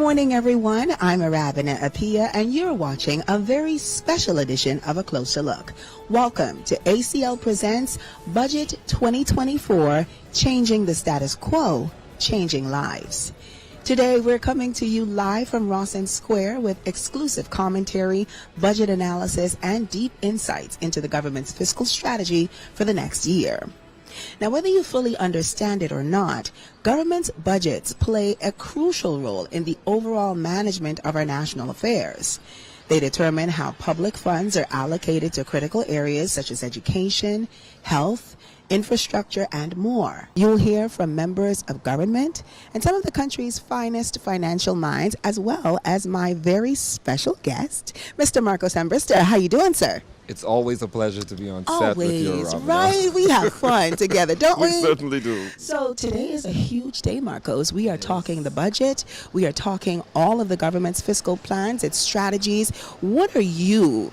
morning, everyone. I'm Arabina Apia, and you're watching a very special edition of A Closer Look. Welcome to ACL Presents Budget 2024, Changing the Status Quo, Changing Lives. Today, we're coming to you live from Rawson Square with exclusive commentary, budget analysis, and deep insights into the government's fiscal strategy for the next year. Now, whether you fully understand it or not, government's budgets play a crucial role in the overall management of our national affairs. They determine how public funds are allocated to critical areas such as education, health, infrastructure, and more. You'll hear from members of government and some of the country's finest financial minds, as well as my very special guest, Mr. Marcos Ambrister. How you doing, sir? It's always a pleasure to be on set with you, Always, Robin. right? We have fun together, don't we? We certainly do. So today is a huge day, Marcos. We are talking the budget. We are talking all of the government's fiscal plans, its strategies. What are you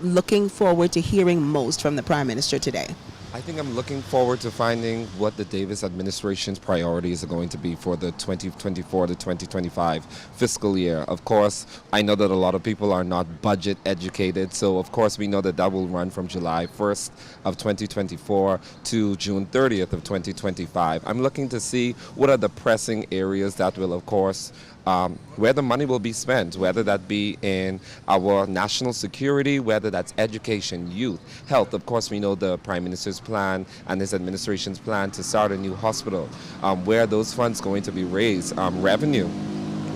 looking forward to hearing most from the Prime Minister today? I think I'm looking forward to finding what the Davis administration's priorities are going to be for the 2024 to 2025 fiscal year. Of course, I know that a lot of people are not budget educated, so of course we know that that will run from July 1st of 2024 to June 30th of 2025. I'm looking to see what are the pressing areas that will, of course, where the money will be spent, whether that be in our national security, whether that's education, youth, health. Of course, we know the Prime Minister's plan and his administration's plan to start a new hospital. Where are those funds going to be raised? Revenue.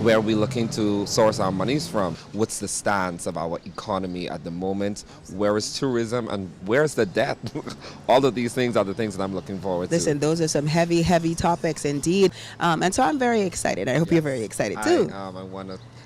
Where are we looking to source our monies from? What's the stance of our economy at the moment? Where is tourism and where's the debt? All of these things are the things that I'm looking forward to. Listen, those are some heavy, heavy topics indeed. And so I'm very excited. I hope you're very excited too.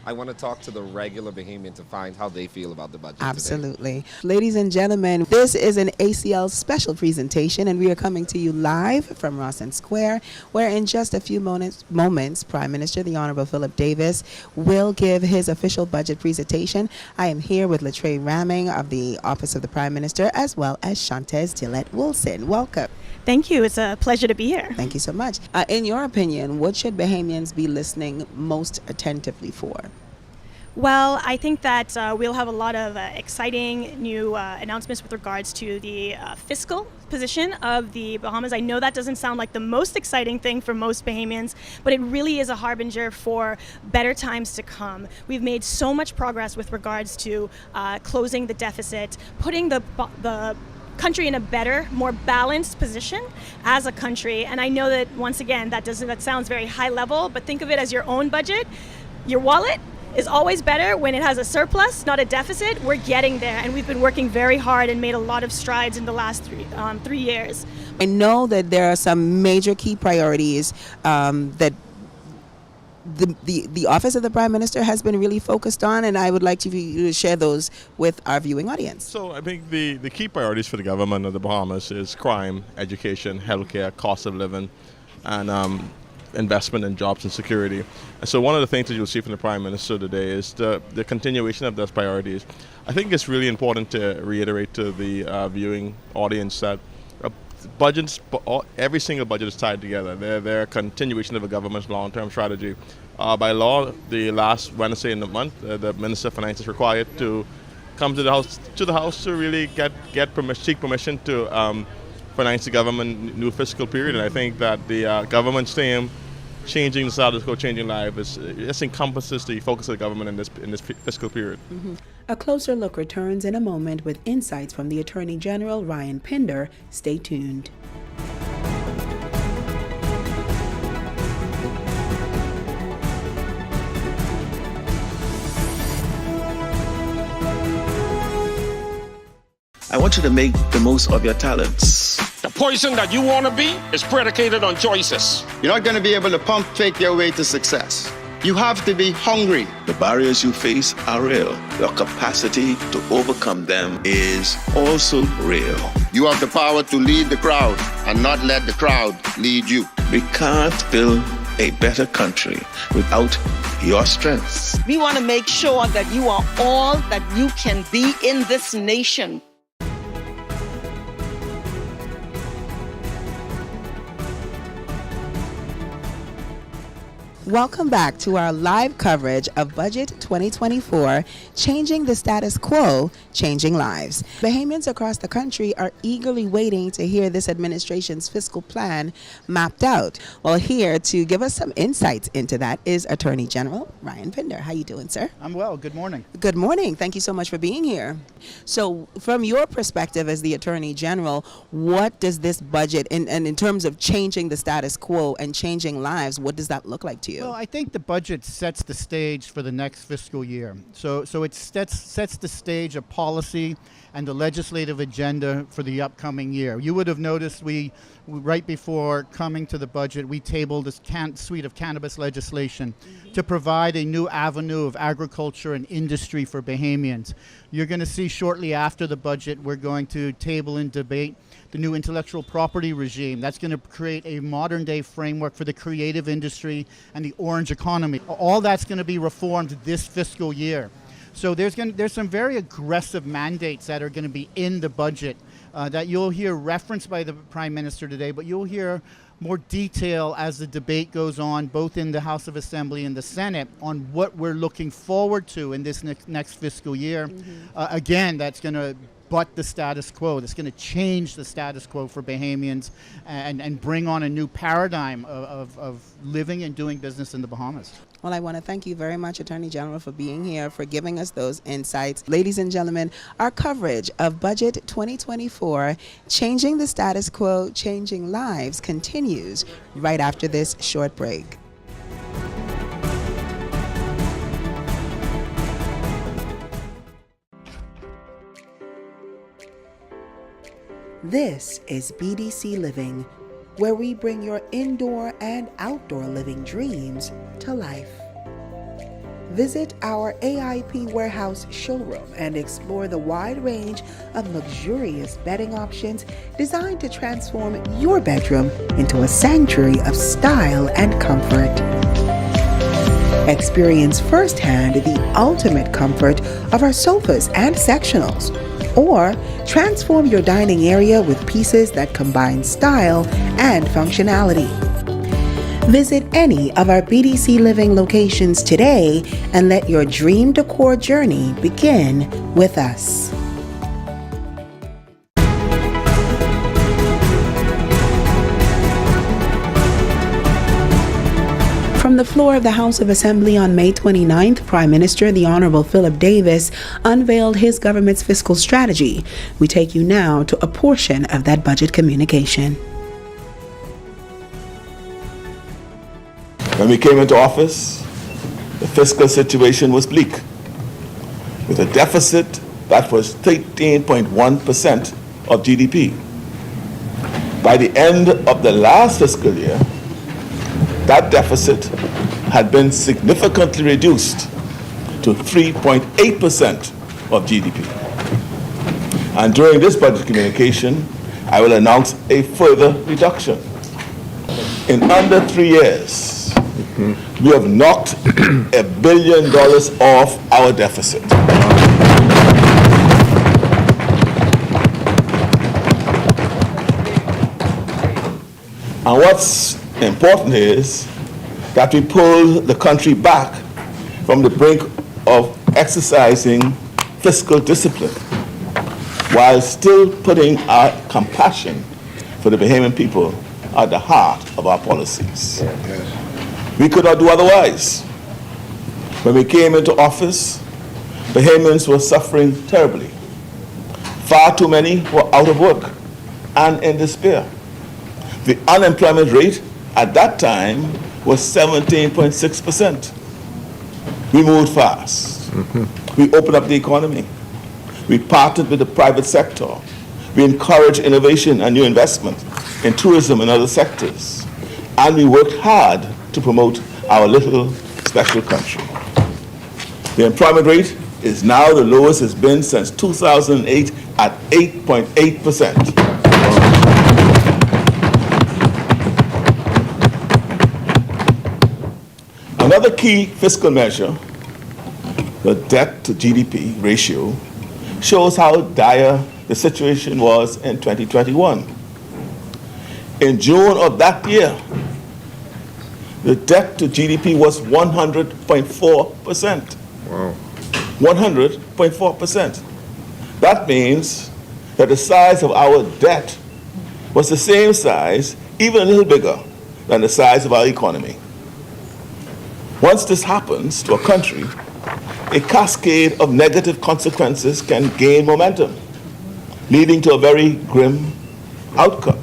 I want to talk to the regular Bahamian to find how they feel about the budget Absolutely. today. Ladies and gentlemen, this is an ACL special presentation, and we are coming to you live from Rawson Square, where in just a few moments, Prime Minister, the Honorable Philip Davis, will give his official budget presentation. I am here with Latre Ramming of the Office of the Prime Minister, as well as Shantez Tillett-Wilson. Welcome. Thank you. It's a pleasure to be here. Thank you so much. In your opinion, what should Bahamians be listening most attentively for? Well, I think that we'll have a lot of exciting new announcements with regards to the fiscal position of the Bahamas. I know that doesn't sound like the most exciting thing for most Bahamians, but it really is a harbinger for better times to come. We've made so much progress with regards to closing the deficit, putting the country in a better, more balanced position as a country. And I know that, once again, that sounds very high level, but think of it as your own budget. Your wallet is always better when it has a surplus, not a deficit. We're getting there, and we've been working very hard and made a lot of strides in the last 3 years. I know that there are some major key priorities that the Office of the Prime Minister has been really focused on, and I would like you to share those with our viewing audience. So I think the key priorities for the government of the Bahamas is crime, education, healthcare, cost of living, and investment in jobs and security. And so one of the things that you'll see from the Prime Minister today is the continuation of those priorities. I think it's really important to reiterate to the viewing audience that budgets, every single budget is tied together. They're a continuation of a government's long-term strategy. By law, the last Wednesday in the month, the Minister of Finance is required to come to the House to really seek permission to finance the government new fiscal period. And I think that the government's theme, changing the status quo, changing lives, this encompasses the focus of the government in this fiscal period. Mm-hmm. A closer look returns in a moment with insights from the Attorney General, Ryan Pinder. Stay tuned. I want you to make the most of your talents. The person that you want to be is predicated on choices. You're not going to be able to pump fake your way to success. You have to be hungry. The barriers you face are real. Your capacity to overcome them is also real. You have the power to lead the crowd and not let the crowd lead you. We can't build a better country without your strengths. We want to make sure that you are all that you can be in this nation. Welcome back to our live coverage of Budget 2024, Changing the Status Quo, Changing Lives. Bahamians across the country are eagerly waiting to hear this administration's fiscal plan mapped out. Well, here to give us some insights into that is Attorney General Ryan Pinder. How you doing, sir? I'm well. Good morning. Good morning. Thank you so much for being here. So from your perspective as the Attorney General, what does this budget, in terms of changing the status quo and changing lives, what does that look like to you? Well, I think the budget sets the stage for the next fiscal year. So it sets the stage of policy and the legislative agenda for the upcoming year. You would have noticed we right before coming to the budget, we tabled this suite of cannabis legislation to provide a new avenue of agriculture and industry for Bahamians. You're going to see shortly after the budget, we're going to table and debate the new intellectual property regime. That's going to create a modern day framework for the creative industry and the orange economy. All that's going to be reformed this fiscal year. So there's some very aggressive mandates that are going to be in the budget that you'll hear referenced by the Prime Minister today, but you'll hear more detail as the debate goes on, both in the House of Assembly and the Senate, on what we're looking forward to in this next fiscal year. Again, that's going to butt the status quo. That's going to change the status quo for Bahamians and bring on a new paradigm of living and doing business in the Bahamas. Well, I want to thank you very much, Attorney General, for being here, for giving us those insights. Ladies and gentlemen, our coverage of Budget 2024, Changing the Status Quo, Changing Lives, continues right after this short break. This is BDC Living, where we bring your indoor and outdoor living dreams to life. Visit our AIP warehouse showroom and explore the wide range of luxurious bedding options designed to transform your bedroom into a sanctuary of style and comfort. Experience firsthand the ultimate comfort of our sofas and sectionals, or transform your dining area with pieces that combine style and functionality. Visit any of our BDC Living locations today and let your dream decor journey begin with us. From the floor of the House of Assembly on May 29th, Prime Minister, the Honorable Philip Davis, unveiled his government's fiscal strategy. We take you now to a portion of that budget communication. When we came into office, the fiscal situation was bleak, with a deficit that was 13.1% of GDP. By the end of the last fiscal year, that deficit had been significantly reduced to 3.8% of GDP. And during this budget communication, I will announce a further reduction. In under 3 years, we have knocked $1 billion off our deficit. And what's important is that we pull the country back from the brink of exercising fiscal discipline while still putting our compassion for the Bahamian people at the heart of our policies. We could not do otherwise. When we came into office, Bahamians were suffering terribly. Far too many were out of work and in despair. The unemployment rate at that time was 17.6%. We moved fast. We opened up the economy. We partnered with the private sector. We encouraged innovation and new investment in tourism and other sectors. And we worked hard to promote our little special country. The employment rate is now the lowest it's been since 2008 at 8.8%. Another key fiscal measure, the debt to GDP ratio, shows how dire the situation was in 2021. In June of that year, the debt to GDP was 100.4%. Wow. 100.4%. That means that the size of our debt was the same size, even a little bigger, than the size of our economy. Once this happens to a country, a cascade of negative consequences can gain momentum, leading to a very grim outcome.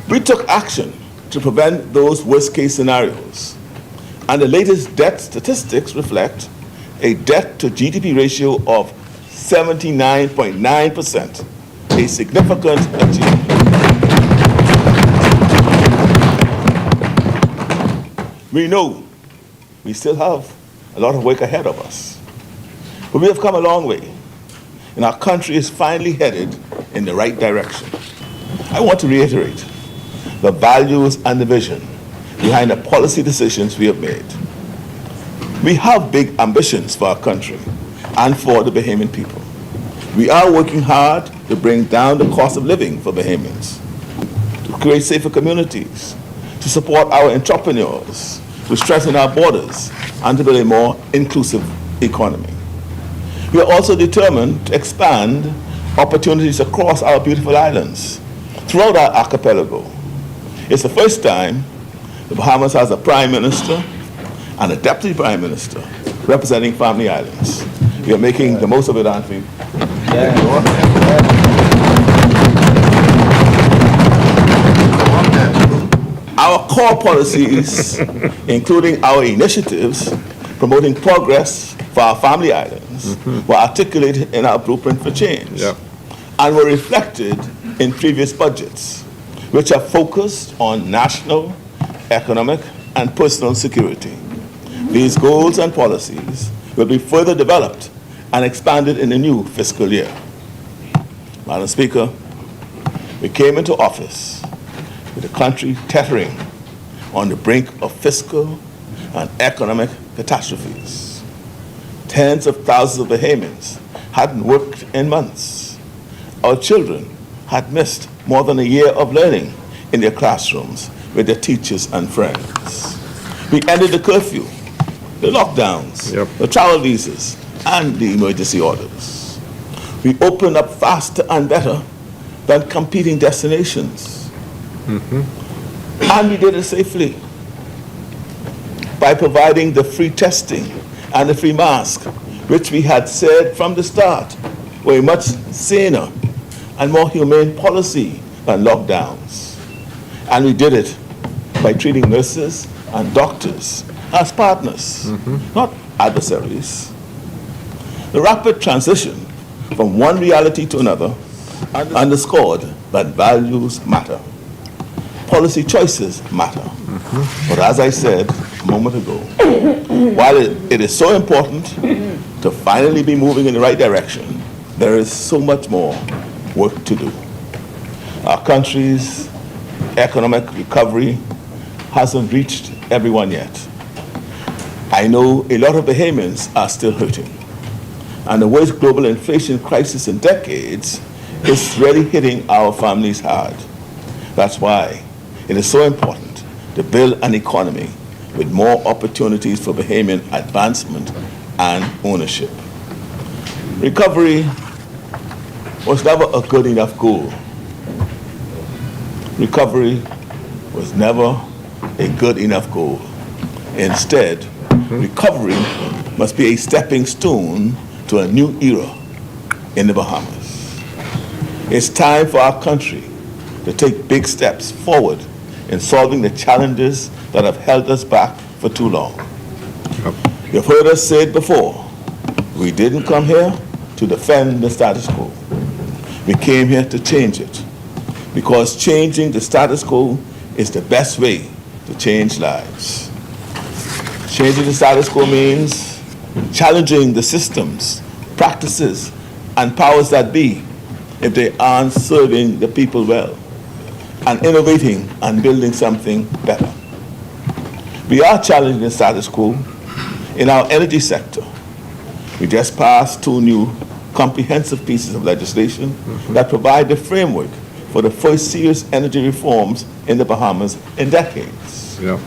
We took action to prevent those worst-case scenarios, and the latest debt statistics reflect a debt-to-GDP ratio of 79.9%, a significant achievement. We know we still have a lot of work ahead of us, but we have come a long way, and our country is finally headed in the right direction. I want to reiterate the values and the vision behind the policy decisions we have made. We have big ambitions for our country and for the Bahamian people. We are working hard to bring down the cost of living for Bahamians, to create safer communities, to support our entrepreneurs, to strengthen our borders, and to build a more inclusive economy. We are also determined to expand opportunities across our beautiful islands, throughout our archipelago. It's the first time the Bahamas has a prime minister and a deputy prime minister representing Family Islands. We are making the most of it, aren't we? Our core policies, including our initiatives promoting progress for our Family Islands, were articulated in our blueprint for change and were reflected in previous budgets, which are focused on national, economic, and personal security. These goals and policies will be further developed and expanded in the new fiscal year. Madam Speaker, we came into office with the country teetering on the brink of fiscal and economic catastrophes. Tens of thousands of Bahamians hadn't worked in months. Our children had missed more than a year of learning in their classrooms with their teachers and friends. We ended the curfew, the lockdowns, the travel visas, and the emergency orders. We opened up faster and better than competing destinations. And we did it safely by providing the free testing and the free mask, which we had said from the start were a much saner and more humane policy than lockdowns. And we did it by treating nurses and doctors as partners, not adversaries. The rapid transition from one reality to another underscored that values matter. Policy choices matter. But as I said a moment ago, while it is so important to finally be moving in the right direction, there is so much more work to do. Our country's economic recovery hasn't reached everyone yet. I know a lot of Bahamians are still hurting, and the worst global inflation crisis in decades is really hitting our families hard. That's why it is so important to build an economy with more opportunities for Bahamian advancement and ownership. Recovery was never a good enough goal. Recovery was never a good enough goal. Instead, recovery must be a stepping stone to a new era in the Bahamas. It's time for our country to take big steps forward in solving the challenges that have held us back for too long. You've heard us say it before. We didn't come here to defend the status quo. We came here to change it, because changing the status quo is the best way to change lives. Changing the status quo means challenging the systems, practices, and powers that be if they aren't serving the people well, and innovating and building something better. We are challenging the status quo in our energy sector. We just passed 2 new comprehensive pieces of legislation that provide the framework for the first serious energy reforms in the Bahamas in decades. Yeah.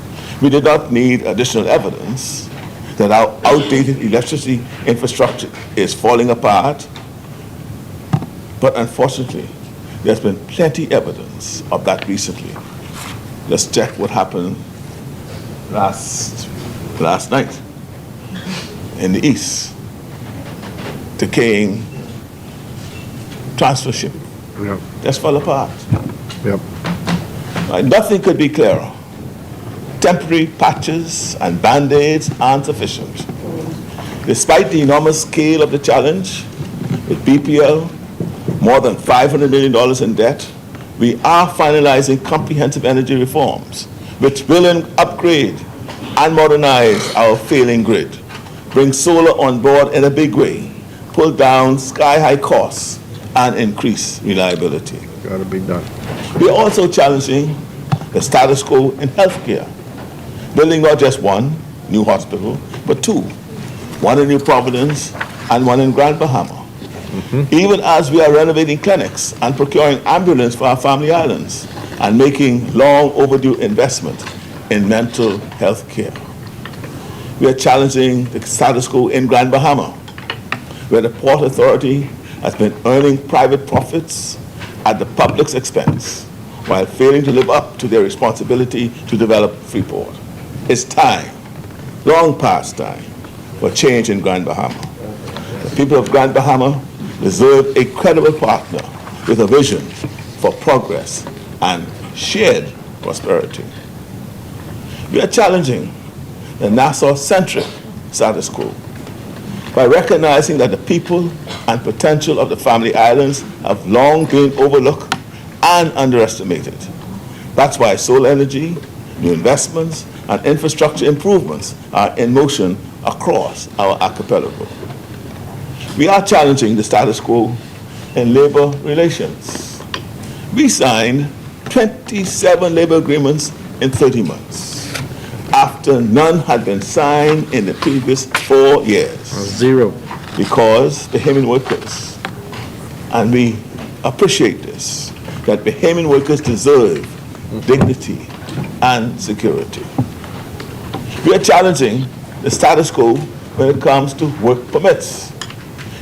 We did not need additional evidence that our outdated electricity infrastructure is falling apart, but unfortunately, there's been plenty evidence of that recently. Let's check what happened last night in the east, decaying transfer ship. Yep. Just fell apart. Yep. Nothing could be clearer. Temporary patches and band-aids aren't sufficient. Despite the enormous scale of the challenge, with BPL more than $500 million in debt, we are finalizing comprehensive energy reforms, which will upgrade and modernize our failing grid, bring solar on board in a big way, pull down sky-high costs, and increase reliability. Got to be done. We are also challenging the status quo in healthcare, building not just one new hospital, but two, one in New Providence and one in Grand Bahama. Even as we are renovating clinics and procuring ambulance for our family islands and making long overdue investment in mental health care. We are challenging the status quo in Grand Bahama, where the Port Authority has been earning private profits at the public's expense while failing to live up to their responsibility to develop Freeport. It's time, long past time, for change in Grand Bahama. The people of Grand Bahama deserve a credible partner with a vision for progress and shared prosperity. We are challenging the Nassau-centric status quo by recognizing that the people and potential of the family islands have long been overlooked and underestimated. That's why solar energy, new investments, and infrastructure improvements are in motion across our archipelago. We are challenging the status quo in labor relations. We signed 27 labor agreements in 30 months, after none had been signed in the previous 4 years. Zero. Because Bahamian workers, and we appreciate this, that Bahamian workers deserve dignity and security. We are challenging the status quo when it comes to work permits,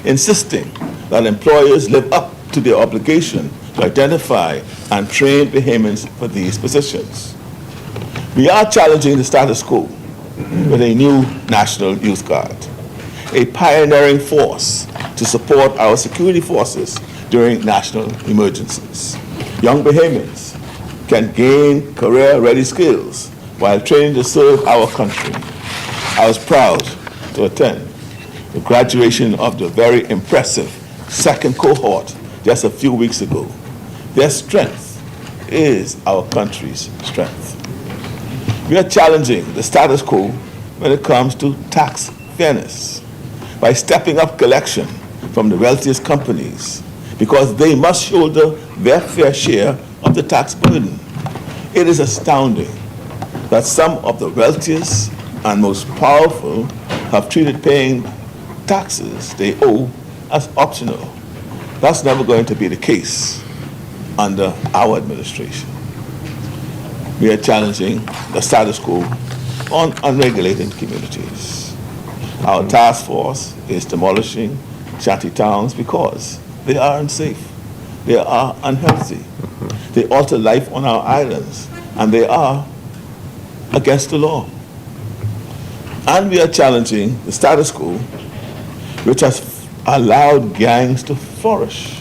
insisting that employers live up to their obligation to identify and train Bahamians for these positions. We are challenging the status quo with a new National Youth Guard, a pioneering force to support our security forces during national emergencies. Young Bahamians can gain career-ready skills while training to serve our country. I was proud to attend the graduation of the very impressive second cohort just a few weeks ago. Their strength is our country's strength. We are challenging the status quo when it comes to tax fairness by stepping up collection from the wealthiest companies because they must shoulder their fair share of the tax burden. It is astounding that some of the wealthiest and most powerful have treated paying taxes they owe as optional. That's never going to be the case under our administration. We are challenging the status quo on unregulated communities. Our task force is demolishing shanty towns because they are unsafe, they are unhealthy, they alter life on our islands, and they are against the law. And we are challenging the status quo, which has allowed gangs to flourish.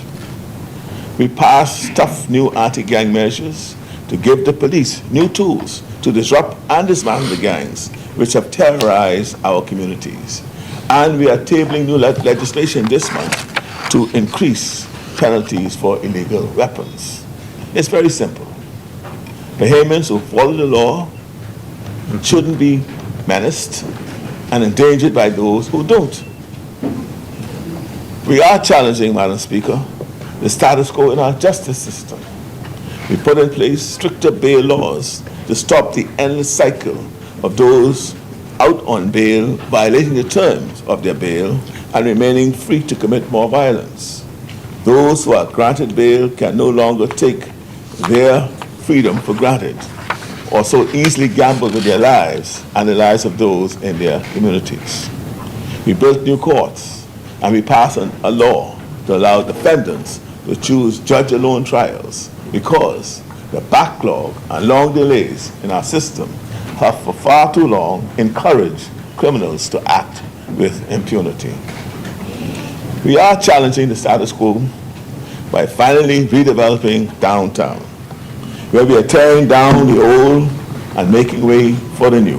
We passed tough new anti-gang measures to give the police new tools to disrupt and dismantle the gangs which have terrorized our communities. And we are tabling new legislation this month to increase penalties for illegal weapons. It's very simple. Bahamians who follow the law shouldn't be menaced and endangered by those who don't. We are challenging, Madam Speaker, the status quo in our justice system. We put in place stricter bail laws to stop the endless cycle of those out on bail violating the terms of their bail and remaining free to commit more violence. Those who are granted bail can no longer take their freedom for granted or so easily gamble with their lives and the lives of those in their communities. We built new courts and we passed a law to allow defendants to choose judge-alone trials because the backlog and long delays in our system have for far too long encouraged criminals to act with impunity. We are challenging the status quo by finally redeveloping downtown, where we are tearing down the old and making way for the new.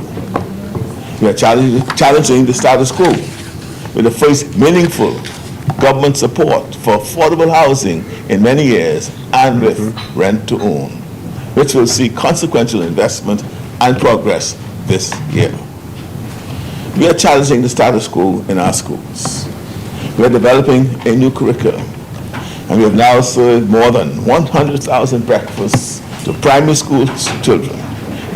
We are challenging the status quo with the first meaningful government support for affordable housing in many years and with rent to own, which will see consequential investment and progress this year. We are challenging the status quo in our schools. We are developing a new curriculum, and we have now served more than 100,000 breakfasts to primary school children,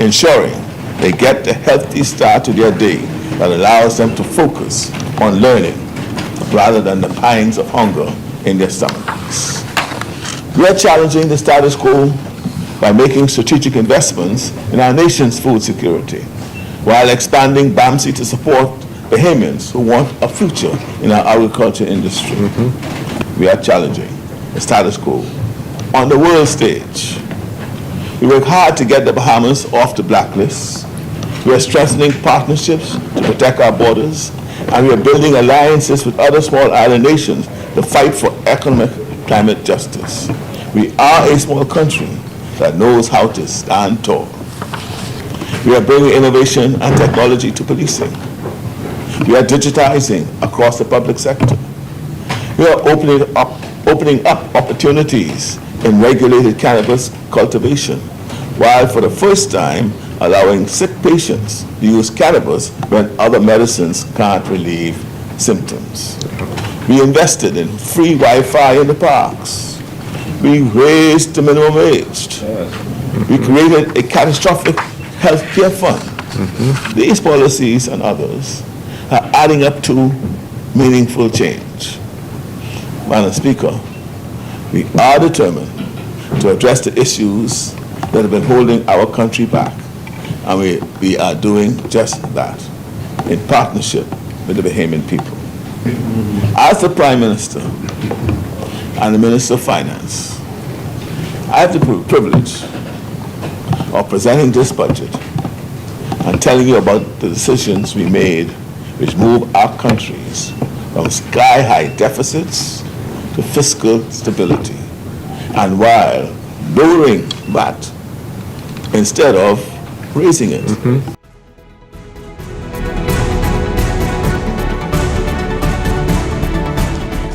ensuring they get the healthy start to their day that allows them to focus on learning rather than the pangs of hunger in their stomachs. We are challenging the status quo by making strategic investments in our nation's food security, while expanding BAMSI to support Bahamians who want a future in our agriculture industry. We are challenging the status quo on the world stage. We work hard to get the Bahamas off the blacklist. We are strengthening partnerships to protect our borders, and we are building alliances with other small island nations to fight for economic climate justice. We are a small country that knows how to stand tall. We are bringing innovation and technology to policing. We are digitizing across the public sector. We are opening up opportunities in regulated cannabis cultivation, while for the first time allowing sick patients to use cannabis when other medicines can't relieve symptoms. We invested in free Wi-Fi in the parks. We raised the minimum wage. We created a catastrophic health care fund. These policies and others are adding up to meaningful change. Madam Speaker, we are determined to address the issues that have been holding our country back, and we are doing just that in partnership with the Bahamian people. As the Prime Minister and the Minister of Finance, I have the privilege of presenting this budget and telling you about the decisions we made which move our countries from sky-high deficits to fiscal stability, and while lowering VAT instead of raising it.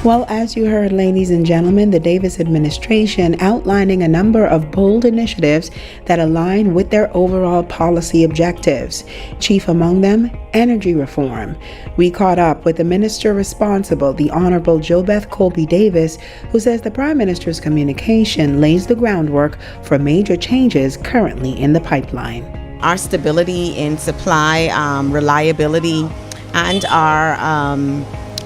Well, as you heard, ladies and gentlemen, the Davis administration outlining a number of bold initiatives that align with their overall policy objectives. Chief among them, energy reform. We caught up with the minister responsible, the Honorable JoBeth Colby Davis, who says the Prime Minister's communication lays the groundwork for major changes currently in the pipeline. Our stability in supply, reliability, and our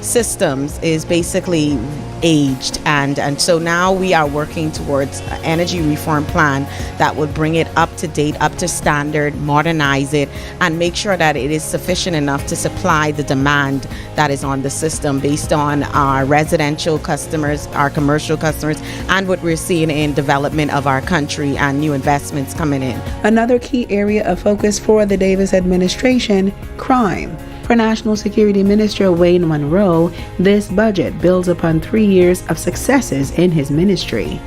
systems is basically aged, and so now we are working towards an energy reform plan that would bring it up to date, up to standard, modernize it, and make sure that it is sufficient enough to supply the demand that is on the system based on our residential customers, our commercial customers, and what we're seeing in development of our country and new investments coming in. Another key area of focus for the Davis administration, crime. For National Security Minister Wayne Monroe, this budget builds upon 3 years of successes in his ministry.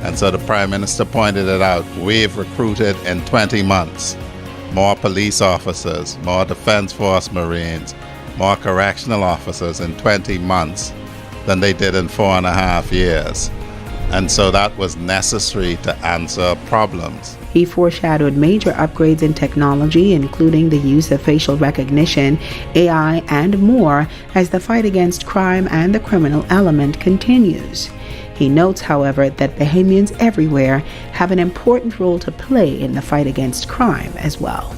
And so the Prime Minister pointed it out. We've recruited in 20 months more police officers, more Defense Force Marines, more correctional officers in 20 months than they did in 4.5 years. And so that was necessary to answer problems. He foreshadowed major upgrades in technology, including the use of facial recognition, AI, and more, as the fight against crime and the criminal element continues. He notes, however, that Bahamians everywhere have an important role to play in the fight against crime as well.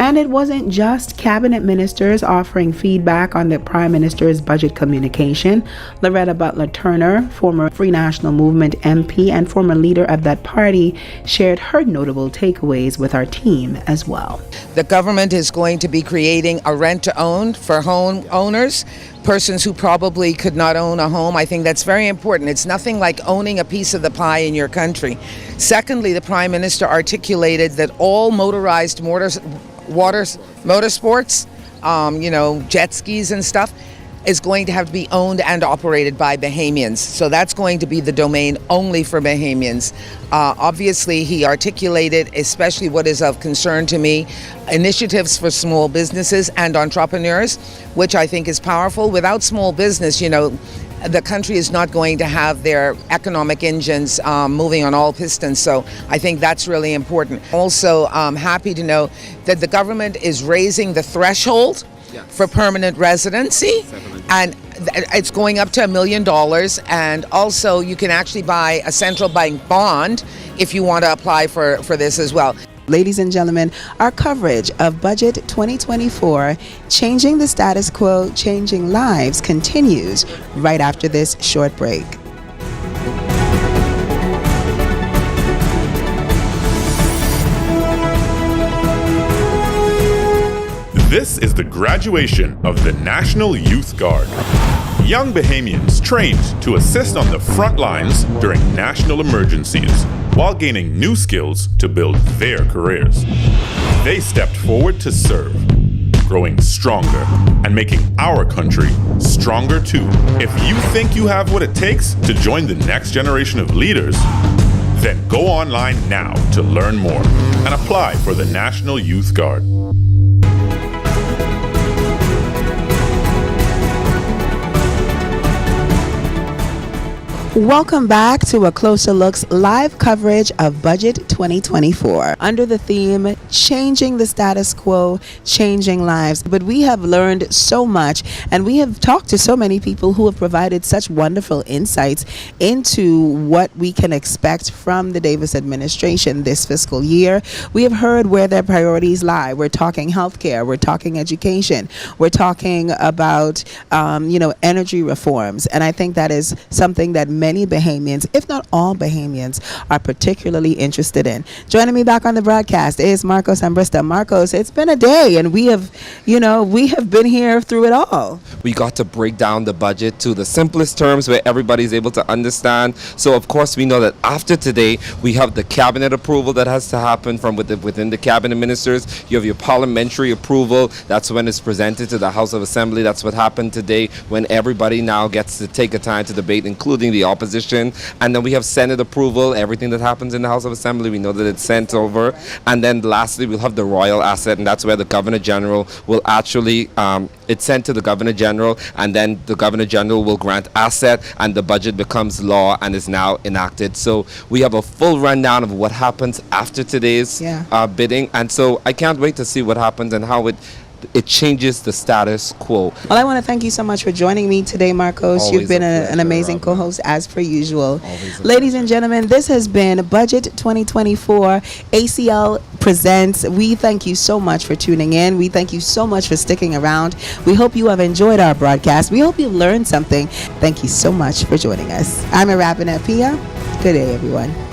And it wasn't just cabinet ministers offering feedback on the Prime Minister's budget communication. Loretta Butler Turner, former Free National Movement MP and former leader of that party, shared her notable takeaways with our team as well. The government is going to be creating a rent-to-own for home owners, persons who probably could not own a home. I think that's very important. It's nothing like owning a piece of the pie in your country. Secondly, the Prime Minister articulated that all motorized motorsports, jet skis and stuff, is going to have to be owned and operated by Bahamians. So that's going to be the domain only for Bahamians. Obviously, he articulated, especially what is of concern to me, initiatives for small businesses and entrepreneurs, which I think is powerful. Without small business, the country is not going to have their economic engines moving on all pistons. So I think that's really important. Also, I'm happy to know that the government is raising the threshold for permanent residency, and it's going up to $1 million. And also, you can actually buy a central bank bond if you want to apply for this as well. Ladies and gentlemen, our coverage of Budget 2024, Changing the Status Quo, Changing Lives, continues right after this short break. This is the graduation of the National Youth Guard. Young Bahamians trained to assist on the front lines during national emergencies while gaining new skills to build their careers. They stepped forward to serve, growing stronger and making our country stronger too. If you think you have what it takes to join the next generation of leaders, then go online now to learn more and apply for the National Youth Guard. Welcome back to A Closer Look's live coverage of Budget 2024 under the theme Changing the Status Quo, Changing Lives. But we have learned so much, and we have talked to so many people who have provided such wonderful insights into what we can expect from the Davis administration this fiscal year. We have heard where their priorities lie. We're talking healthcare, we're talking education, we're talking about energy reforms, and I think that is something that many Bahamians, if not all Bahamians, are particularly interested in. Joining me back on the broadcast is Marcos Ambrista. Marcos, it's been a day, and we have been here through it all. We got to break down the budget to the simplest terms where everybody's able to understand. So of course we know that after today we have the cabinet approval that has to happen from within the cabinet ministers. You have your parliamentary approval. That's when it's presented to the House of Assembly. That's what happened today, when everybody now gets to take a time to debate, including the opposition. And then we have Senate approval. Everything that happens in the House of Assembly, we know that it's sent over. And then lastly, we'll have the royal asset, and that's where the Governor General will actually, it's sent to the Governor General, and then the Governor General will grant asset, and the budget becomes law and is now enacted. So we have a full rundown of what happens after today's bidding. And so I can't wait to see what happens and how it changes the status quo. Well, I want to thank you so much for joining me today, Marcos. Always You've been an amazing co-host as per usual. Ladies and gentlemen, this has been Budget 2024 ACL Presents. We thank you so much for tuning in. We thank you so much for sticking around. We hope you have enjoyed our broadcast. We hope you've learned something. Thank you so much for joining us. I'm Arabina Pia. Good day, everyone.